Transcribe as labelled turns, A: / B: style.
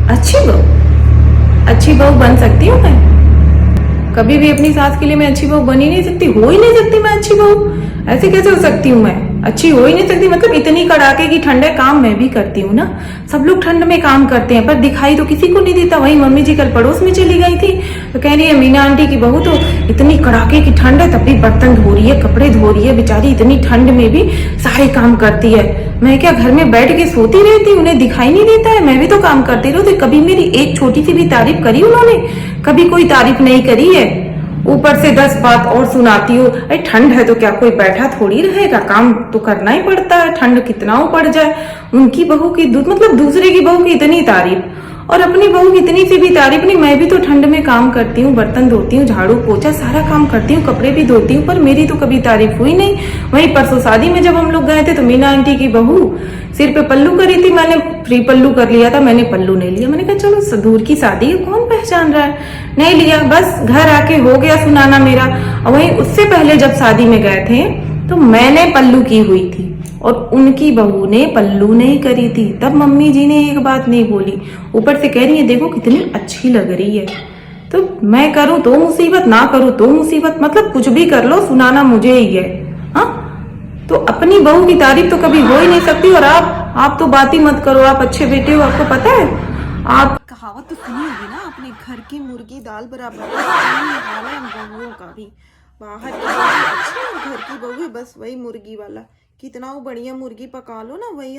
A: अच्छी बहू बन सकती हूँ मैं? कभी भी अपनी सास के लिए मैं अच्छी बहू बन ही नहीं सकती, हो ही नहीं सकती मैं अच्छी बहू। ऐसे कैसे हो सकती हूँ मैं? अच्छी हो ही नहीं सकती, मतलब इतनी कड़ाके की ठंड है, काम मैं भी करती हूँ ना। सब लोग ठंड में काम करते हैं पर दिखाई तो किसी को नहीं देता। वही मम्मी जी कल पड़ोस में चली गई थी तो कह रही है मीना आंटी की बहू तो इतनी कड़ाके की ठंड है तब भी बर्तन धो रही है, कपड़े धो रही है, बेचारी इतनी ठंड में भी सारे काम करती है। मैं क्या घर में बैठ के सोती रहती, उन्हें दिखाई नहीं देता है? मैं भी तो काम करती रहती। कभी मेरी एक छोटी सी भी तारीफ करी उन्होंने? कभी कोई तारीफ नहीं करी है। ऊपर से 10 बात और सुनाती हो। अरे ठंड है तो क्या कोई बैठा थोड़ी रहेगा, काम तो करना ही पड़ता है, ठंड कितना हो पड़ जाए। उनकी बहू की मतलब दूसरे की बहू की इतनी तारीफ और अपनी बहू की इतनी सी भी तारीफ नहीं। मैं भी तो ठंड में काम करती हूँ, बर्तन धोती हूँ, झाड़ू पोछा सारा काम करती हूँ, कपड़े भी धोती हूँ, पर मेरी तो कभी तारीफ हुई नहीं। वहीं परसों शादी में जब हम लोग गए थे तो मीना आंटी की बहू सिर पे पल्लू करी थी, मैंने फ्री पल्लू कर लिया था, मैंने पल्लू नहीं लिया। मैंने कहा चलो दूर की शादी है, कौन पहचान रहा है, नहीं लिया। बस घर आके हो गया सुनाना मेरा। और वहीं उससे पहले जब शादी में गए थे तो मैंने पल्लू की हुई थी और उनकी बहू ने पल्लू नहीं करी थी, तब मम्मी जी ने एक बात नहीं बोली। ऊपर से कह रही है देखो कितनी अच्छी लग रही है। तो मैं करूं तो मुसीबत, ना करूं तो मुसीबत, मतलब कुछ भी कर लो सुनाना मुझे ही है। हाँ, तो अपनी बहू की तारीफ तो कभी हो ही नहीं सकती। और आप तो बात ही मत करो, आप अच्छे बेटे हो, आपको पता है। आप
B: कहावत तो सुनी होगी ना, अपने घर की मुर्गी दाल बराबर है। यही हाल है बहुओं का भी। बाहर की बहू अच्छी और घर की बहू भी बस वही मुर्गी वाला। कितना वो बढ़िया मुर्गी पका लो ना, वही